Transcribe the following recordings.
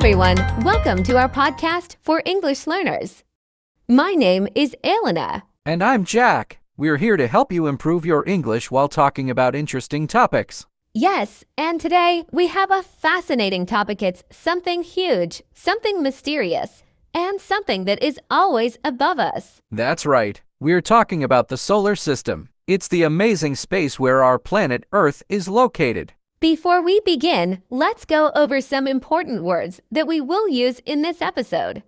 everyone, welcome to our podcast for English learners. My name is Elena. And I'm Jack. We're here to help you improve your English while talking about interesting topics. Yes, and today we have a fascinating topic. It's something huge, something mysterious, and something that is always above us. That's right. We're talking about the solar system. It's the amazing space where our planet Earth is located. Before we begin, let's go over some important words that we will use in this episode.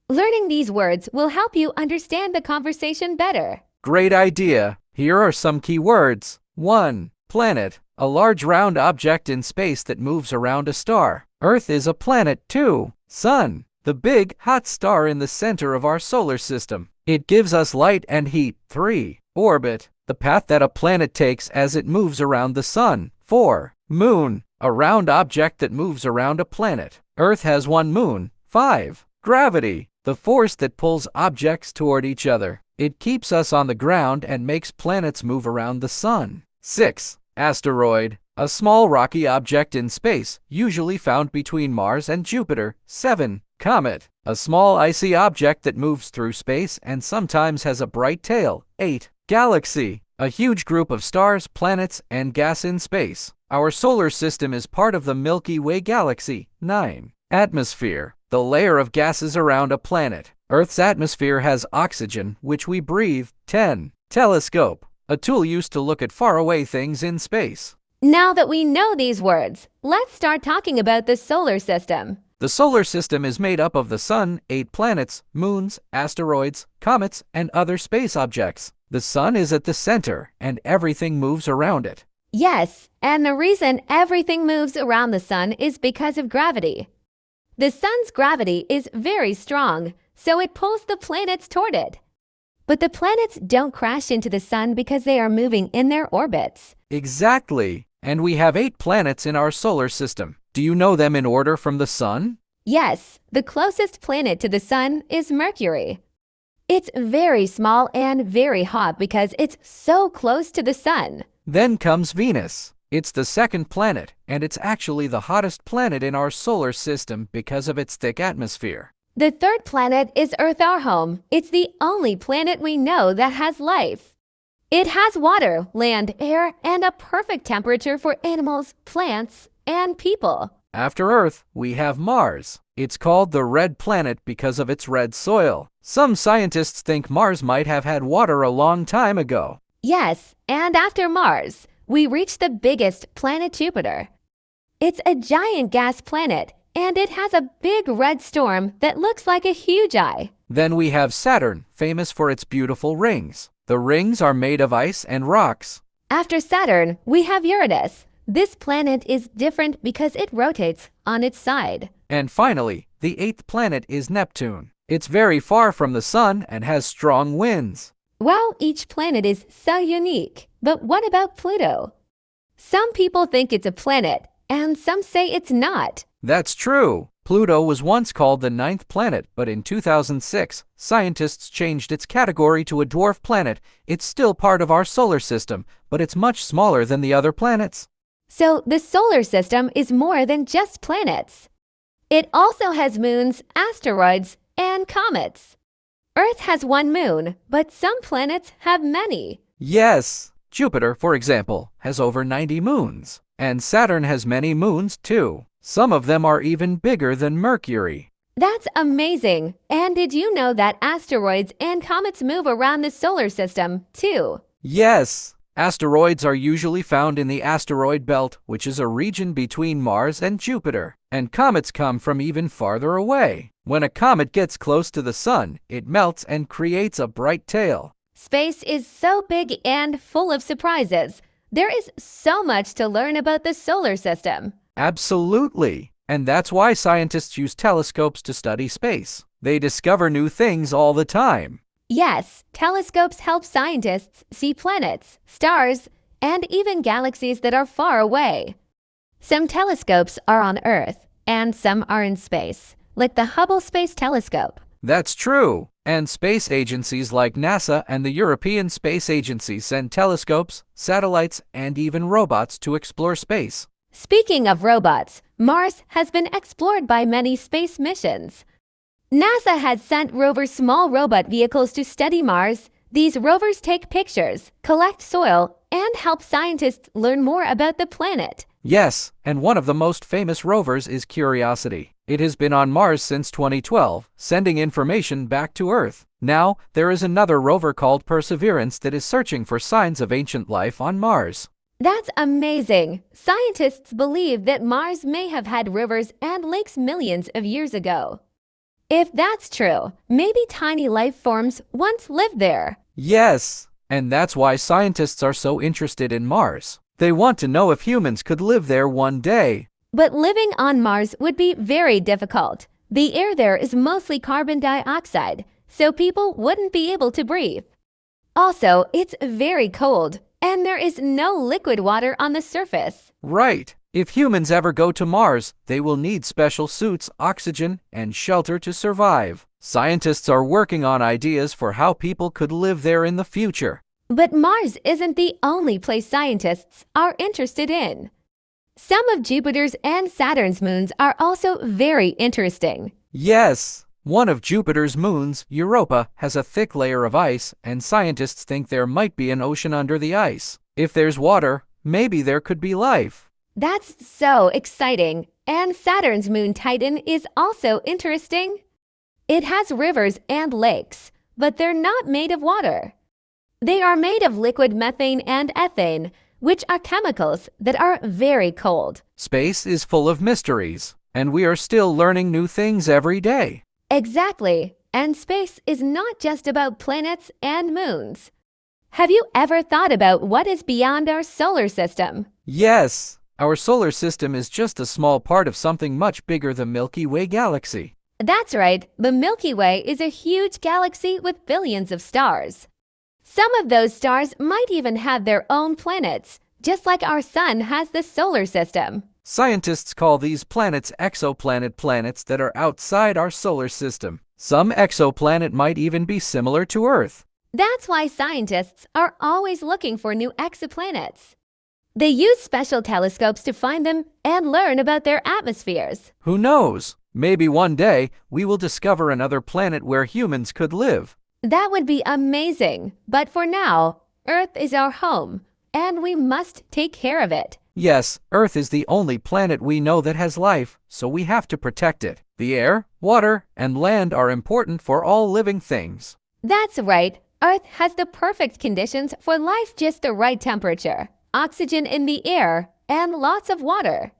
Learning these words will help you understand the conversation better. Great idea. Here are some key words. 1. Planet, a large round object in space that moves around a star. Earth is a planet. 2. Sun, the big, hot star in the center of our solar system. It gives us light and heat. 3. Orbit, the path that a planet takes as it moves around the sun. 4. Moon, a round object that moves around a planet. Earth has one moon. 5. Gravity, the force that pulls objects toward each other. It keeps us on the ground and makes planets move around the sun. 6. Asteroid, a small rocky object in space, usually found between Mars and Jupiter. 7. Comet, a small icy object that moves through space and sometimes has a bright tail. 8. Galaxy, a huge group of stars, planets, and gas in space. Our solar system is part of the Milky Way galaxy. 9. Atmosphere, the layer of gases around a planet. Earth's atmosphere has oxygen, which we breathe. 10. Telescope, a tool used to look at faraway things in space. Now that we know these words, let's start talking about the solar system. The solar system is made up of the sun, 8 planets, moons, asteroids, comets, and other space objects. The sun is at the center, and everything moves around it. Yes, and the reason everything moves around the sun is because of gravity. The sun's gravity is very strong, so it pulls the planets toward it. But the planets don't crash into the sun because they are moving in their orbits. Exactly. And we have 8 planets in our solar system. Do you know them in order from the sun? Yes, the closest planet to the sun is Mercury. It's very small and very hot because it's so close to the sun. Then comes Venus. It's the second planet, and it's actually the hottest planet in our solar system because of its thick atmosphere. The third planet is Earth, our home. It's the only planet we know that has life. It has water, land, air, and a perfect temperature for animals, plants, and people. After Earth, we have Mars. It's called the red planet because of its red soil. Some scientists think Mars might have had water a long time ago. Yes, and after Mars, we reach the biggest planet, Jupiter. It's a giant gas planet, and it has a big red storm that looks like a huge eye. Then we have Saturn, famous for its beautiful rings. The rings are made of ice and rocks. After Saturn, we have Uranus. This planet is different because it rotates on its side. And finally, the 8th planet is Neptune. It's very far from the sun and has strong winds. Well, each planet is so unique. But what about Pluto? Some people think it's a planet, and some say it's not. That's true. Pluto was once called the 9th planet, but in 2006, scientists changed its category to a dwarf planet. It's still part of our solar system, but it's much smaller than the other planets. So the solar system is more than just planets. It also has moons, asteroids, and comets. Earth has one moon, but some planets have many. Yes. Jupiter, for example, has over 90 moons. And Saturn has many moons, too. Some of them are even bigger than Mercury. That's amazing. And did you know that asteroids and comets move around the solar system, too? Yes. Asteroids are usually found in the asteroid belt, which is a region between Mars and Jupiter. And comets come from even farther away. When a comet gets close to the sun, it melts and creates a bright tail. Space is so big and full of surprises. There is so much to learn about the solar system. Absolutely. And that's why scientists use telescopes to study space. They discover new things all the time. Yes, telescopes help scientists see planets, stars, and even galaxies that are far away. Some telescopes are on Earth, and some are in space, like the Hubble Space Telescope. That's true. And space agencies like NASA and the European Space Agency send telescopes, satellites, and even robots to explore space. Speaking of robots, Mars has been explored by many space missions. NASA has sent rovers small robot vehicles to study Mars. These rovers take pictures, collect soil, and help scientists learn more about the planet. Yes, and one of the most famous rovers is Curiosity. It has been on Mars since 2012, sending information back to Earth. Now, there is another rover called Perseverance that is searching for signs of ancient life on Mars. That's amazing! Scientists believe that Mars may have had rivers and lakes millions of years ago. If that's true, maybe tiny life forms once lived there. Yes, and that's why scientists are so interested in Mars. They want to know if humans could live there one day. But living on Mars would be very difficult. The air there is mostly carbon dioxide, so people wouldn't be able to breathe. Also, it's very cold, and there is no liquid water on the surface. Right. If humans ever go to Mars, they will need special suits, oxygen, and shelter to survive. Scientists are working on ideas for how people could live there in the future. But Mars isn't the only place scientists are interested in. Some of Jupiter's and Saturn's moons are also very interesting. Yes. One of Jupiter's moons, Europa, has a thick layer of ice, and scientists think there might be an ocean under the ice. If there's water, maybe there could be life. That's so exciting. And Saturn's moon Titan is also interesting. It has rivers and lakes, but they're not made of water. They are made of liquid methane and ethane, which are chemicals that are very cold. Space is full of mysteries, and we are still learning new things every day. Exactly. And space is not just about planets and moons. Have you ever thought about what is beyond our solar system? Yes. Our solar system is just a small part of something much bigger, the Milky Way galaxy. That's right. The Milky Way is a huge galaxy with billions of stars. Some of those stars might even have their own planets, just like our sun has the solar system. Scientists call these planets exoplanet planets that are outside our solar system. Some exoplanet might even be similar to Earth. That's why scientists are always looking for new exoplanets. They use special telescopes to find them and learn about their atmospheres. Who knows? Maybe one day we will discover another planet where humans could live. That would be amazing. But for now, Earth is our home, and we must take care of it. Yes, Earth is the only planet we know that has life, so we have to protect it. The air, water, and land are important for all living things. That's right. Earth has the perfect conditions for life, just the right temperature, oxygen in the air, and lots of water.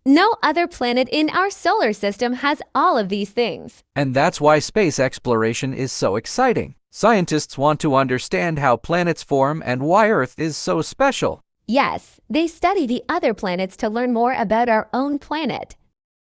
No other planet in our solar system has all of these things. And that's why space exploration is so exciting. Scientists want to understand how planets form and why Earth is so special. Yes, they study the other planets to learn more about our own planet.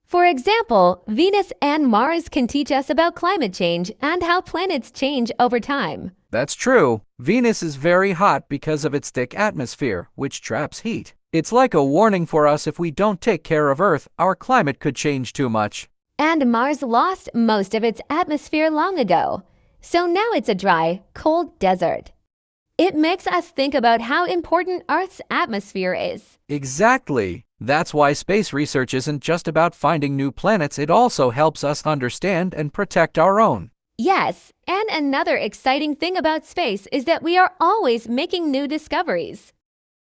For example, Venus and Mars can teach us about climate change and how planets change over time. That's true. Venus is very hot because of its thick atmosphere, which traps heat. It's like a warning for us if we don't take care of Earth, our climate could change too much. And Mars lost most of its atmosphere long ago, so now it's a dry, cold desert. It makes us think about how important Earth's atmosphere is. Exactly. That's why space research isn't just about finding new planets, it also helps us understand and protect our own. Yes, and another exciting thing about space is that we are always making new discoveries.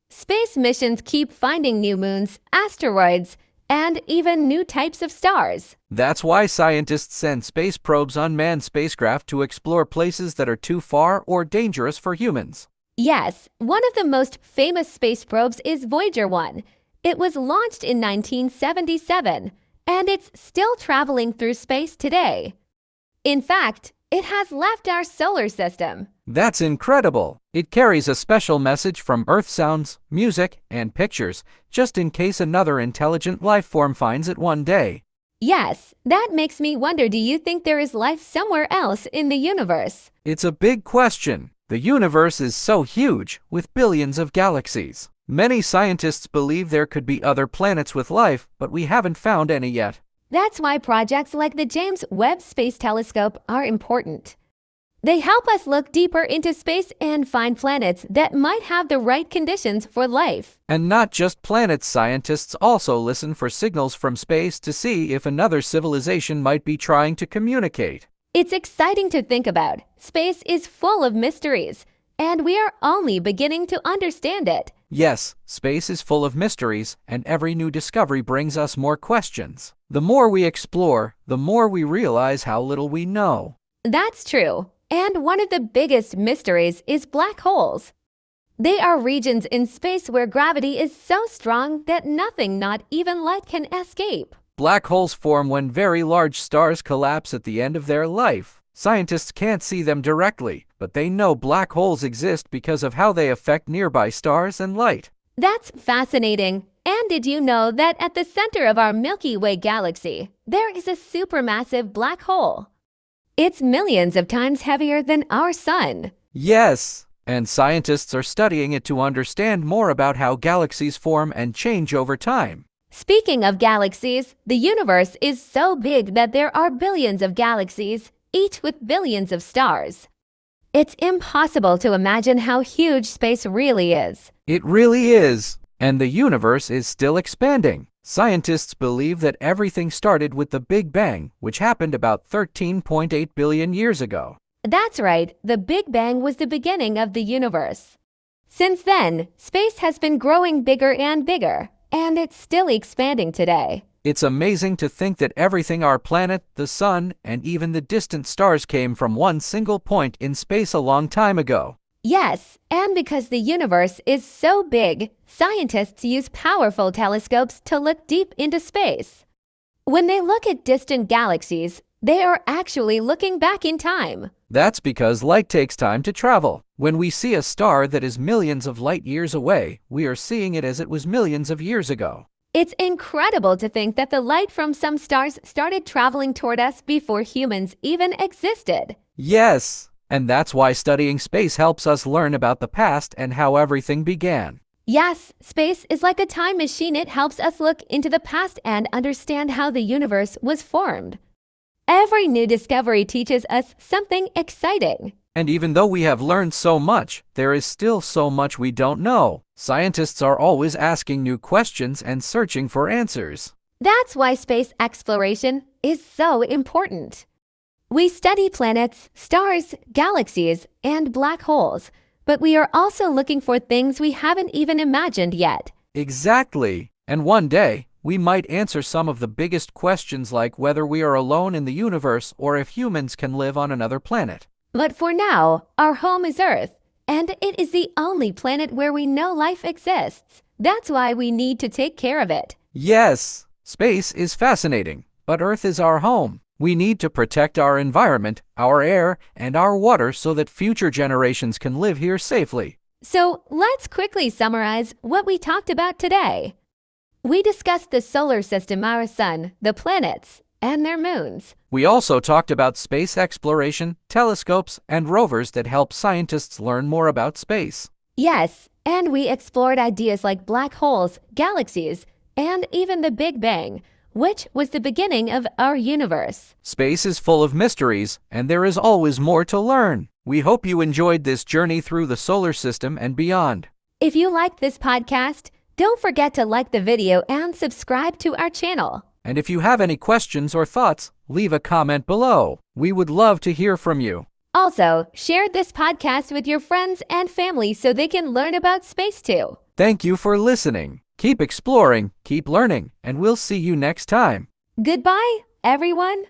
Space missions keep finding new moons, asteroids, and even new types of stars. That's why scientists send space probes on manned spacecraft to explore places that are too far or dangerous for humans. Yes, one of the most famous space probes is Voyager 1. It was launched in 1977, and it's still traveling through space today. In fact, it has left our solar system. That's incredible. It carries a special message from Earth, sounds, music, and pictures, just in case another intelligent life form finds it one day. Yes, that makes me wonder, do you think there is life somewhere else in the universe? It's a big question. The universe is so huge, with billions of galaxies. Many scientists believe there could be other planets with life, but we haven't found any yet. That's why projects like the James Webb Space Telescope are important. They help us look deeper into space and find planets that might have the right conditions for life. And not just planets, scientists also listen for signals from space to see if another civilization might be trying to communicate. It's exciting to think about. Space is full of mysteries, and we are only beginning to understand it. Yes, space is full of mysteries, and every new discovery brings us more questions. The more we explore, the more we realize how little we know. That's true. And one of the biggest mysteries is black holes. They are regions in space where gravity is so strong that nothing, not even light, can escape. Black holes form when very large stars collapse at the end of their life. Scientists can't see them directly, but they know black holes exist because of how they affect nearby stars and light. That's fascinating. And did you know that at the center of our Milky Way galaxy, there is a supermassive black hole? It's millions of times heavier than our sun. Yes, and scientists are studying it to understand more about how galaxies form and change over time. Speaking of galaxies, the universe is so big that there are billions of galaxies, each with billions of stars. It's impossible to imagine how huge space really is. It really is, and the universe is still expanding. Scientists believe that everything started with the Big Bang, which happened about 13.8 billion years ago. That's right, the Big Bang was the beginning of the universe. Since then, space has been growing bigger and bigger, and it's still expanding today. It's amazing to think that everything, our planet, the sun, and even the distant stars came from one single point in space a long time ago. Yes, and because the universe is so big, scientists use powerful telescopes to look deep into space. When they look at distant galaxies, they are actually looking back in time. That's because light takes time to travel. When we see a star that is millions of light years away, we are seeing it as it was millions of years ago. It's incredible to think that the light from some stars started traveling toward us before humans even existed. Yes, and that's why studying space helps us learn about the past and how everything began. Yes, space is like a time machine. It helps us look into the past and understand how the universe was formed. Every new discovery teaches us something exciting. And even though we have learned so much, there is still so much we don't know. Scientists are always asking new questions and searching for answers. That's why space exploration is so important. We study planets, stars, galaxies, and black holes, but we are also looking for things we haven't even imagined yet. Exactly. And one day, we might answer some of the biggest questions, like whether we are alone in the universe or if humans can live on another planet. But for now, our home is Earth, and it is the only planet where we know life exists. That's why we need to take care of it. Yes, space is fascinating, but Earth is our home. We need to protect our environment, our air, and our water so that future generations can live here safely. So let's quickly summarize what we talked about today. We discussed the solar system, our sun, the planets, and their moons. We also talked about space exploration, telescopes, and rovers that help scientists learn more about space. Yes, and we explored ideas like black holes, galaxies, and even the Big Bang, which was the beginning of our universe. Space is full of mysteries, and there is always more to learn. We hope you enjoyed this journey through the solar system and beyond. If you liked this podcast, don't forget to like the video and subscribe to our channel. And if you have any questions or thoughts, leave a comment below. We would love to hear from you. Also, share this podcast with your friends and family so they can learn about space too. Thank you for listening. Keep exploring, keep learning, and we'll see you next time. Goodbye, everyone.